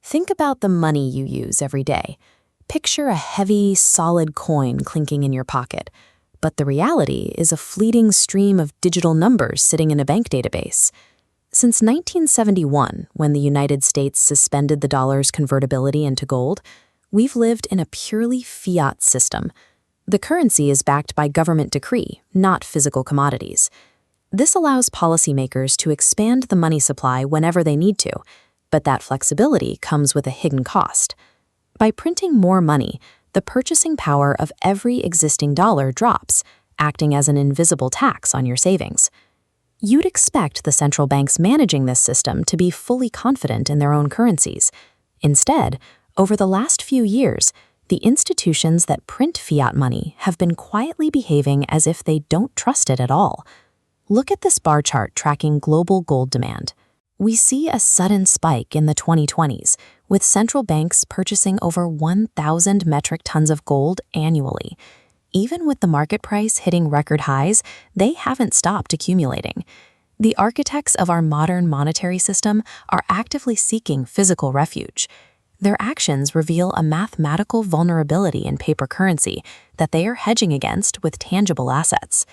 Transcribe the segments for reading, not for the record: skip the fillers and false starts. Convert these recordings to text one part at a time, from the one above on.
Think about the money you use every day. Picture a heavy, solid coin clinking in your pocket. But the reality is a fleeting stream of digital numbers sitting in a bank database. Since 1971, when the United States suspended the dollar's convertibility into gold, we've lived in a purely fiat system. The currency is backed by government decree, not physical commodities. This allows policymakers to expand the money supply whenever they need to, but that flexibility comes with a hidden cost. By printing more money, the purchasing power of every existing dollar drops, acting as an invisible tax on your savings. You'd expect the central banks managing this system to be fully confident in their own currencies. Instead, over the last few years, the institutions that print fiat money have been quietly behaving as if they don't trust it at all. Look at this bar chart tracking global gold demand. We see a sudden spike in the 2020s, with central banks purchasing over 1,000 metric tons of gold annually. Even with the market price hitting record highs, they haven't stopped accumulating. The architects of our modern monetary system are actively seeking physical refuge. Their actions reveal a mathematical vulnerability in paper currency that they are hedging against with tangible assets.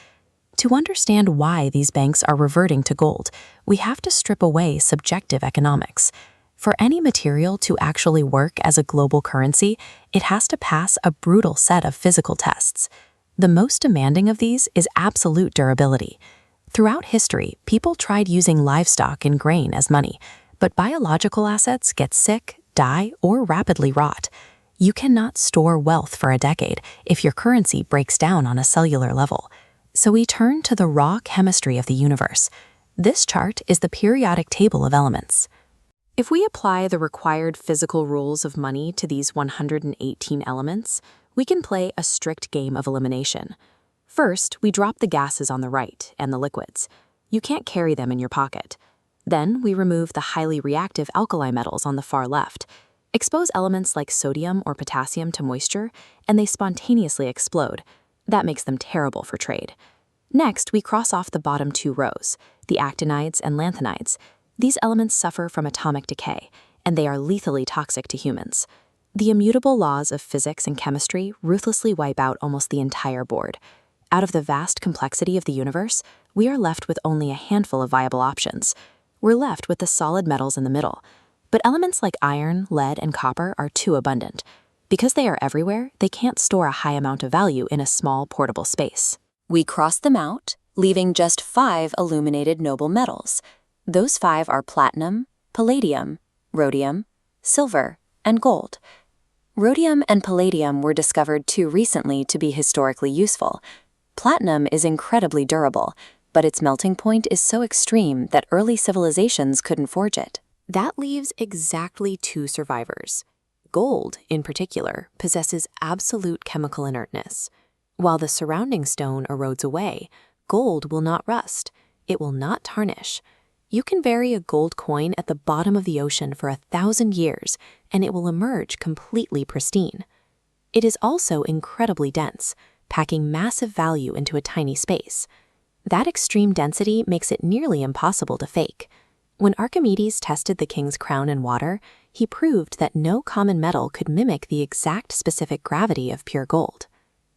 To understand why these banks are reverting to gold, we have to strip away subjective economics. For any material to actually work as a global currency, it has to pass a brutal set of physical tests. The most demanding of these is absolute durability. Throughout history, people tried using livestock and grain as money, but biological assets get sick, die, or rapidly rot. You cannot store wealth for a decade if your currency breaks down on a cellular level. So we turn to the raw chemistry of the universe. This chart is the periodic table of elements. If we apply the required physical rules of money to these 118 elements, we can play a strict game of elimination. First, we drop the gases on the right and the liquids. You can't carry them in your pocket. Then we remove the highly reactive alkali metals on the far left. Expose elements like sodium or potassium to moisture, and they spontaneously explode. That makes them terrible for trade. Next, we cross off the bottom two rows, the actinides and lanthanides. These elements suffer from atomic decay, and they are lethally toxic to humans. The immutable laws of physics and chemistry ruthlessly wipe out almost the entire board. Out of the vast complexity of the universe, we are left with only a handful of viable options. We're left with the solid metals in the middle. But elements like iron, lead, and copper are too abundant. Because they are everywhere, they can't store a high amount of value in a small, portable space. We cross them out, leaving just 5 illuminated noble metals. Those 5 are platinum, palladium, rhodium, silver, and gold. Rhodium and palladium were discovered too recently to be historically useful. Platinum is incredibly durable, but its melting point is so extreme that early civilizations couldn't forge it. That leaves exactly 2 survivors. Gold, in particular, possesses absolute chemical inertness. While the surrounding stone erodes away, gold will not rust. It will not tarnish. You can bury a gold coin at the bottom of the ocean for 1,000 years, and it will emerge completely pristine. It is also incredibly dense, packing massive value into a tiny space. That extreme density makes it nearly impossible to fake. When Archimedes tested the king's crown in water, he proved that no common metal could mimic the exact specific gravity of pure gold.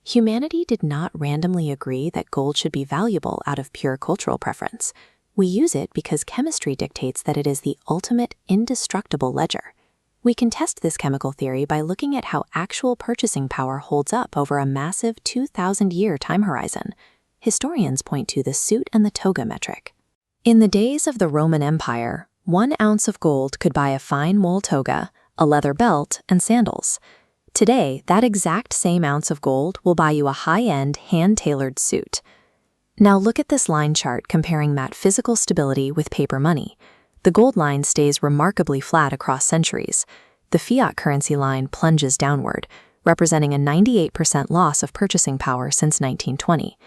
Humanity did not randomly agree that gold should be valuable out of pure cultural preference. We use it because chemistry dictates that it is the ultimate indestructible ledger. We can test this chemical theory by looking at how actual purchasing power holds up over a massive 2,000-year time horizon. Historians point to the suit and the toga metric. In the days of the Roman Empire, 1 ounce of gold could buy a fine wool toga, a leather belt, and sandals. Today, that exact same ounce of gold will buy you a high-end, hand-tailored suit. Now look at this line chart comparing matte physical stability with paper money. The gold line stays remarkably flat across centuries. The fiat currency line plunges downward, representing a 98% loss of purchasing power since 1920.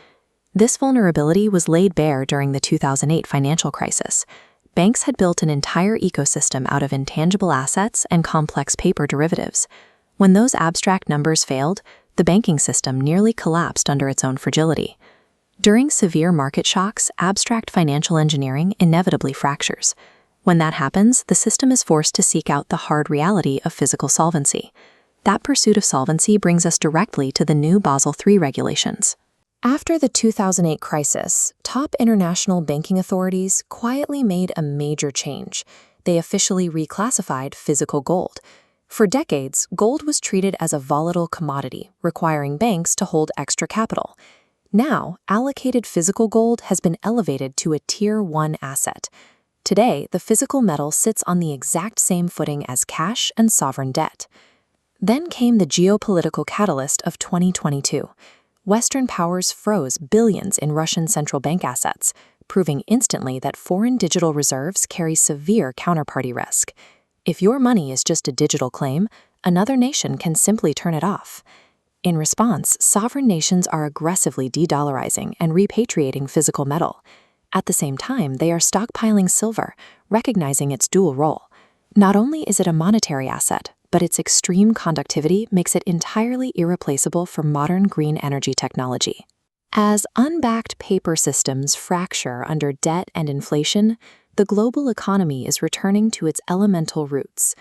This vulnerability was laid bare during the 2008 financial crisis. Banks had built an entire ecosystem out of intangible assets and complex paper derivatives. When those abstract numbers failed, the banking system nearly collapsed under its own fragility. During severe market shocks, abstract financial engineering inevitably fractures. When that happens, the system is forced to seek out the hard reality of physical solvency. That pursuit of solvency brings us directly to the new Basel III regulations. After the 2008 crisis, top international banking authorities quietly made a major change. They officially reclassified physical gold. For decades, gold was treated as a volatile commodity, requiring banks to hold extra capital. Now, allocated physical gold has been elevated to a Tier 1 asset. Today, the physical metal sits on the exact same footing as cash and sovereign debt. Then came the geopolitical catalyst of 2022. Western powers froze billions in Russian central bank assets, proving instantly that foreign digital reserves carry severe counterparty risk. If your money is just a digital claim, another nation can simply turn it off. In response, sovereign nations are aggressively de-dollarizing and repatriating physical metal. At the same time, they are stockpiling silver, recognizing its dual role. Not only is it a monetary asset, but its extreme conductivity makes it entirely irreplaceable for modern green energy technology. As unbacked paper systems fracture under debt and inflation, the global economy is returning to its elemental roots.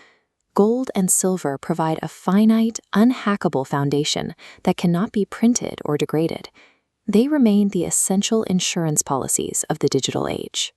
Gold and silver provide a finite, unhackable foundation that cannot be printed or degraded. They remain the essential insurance policies of the digital age.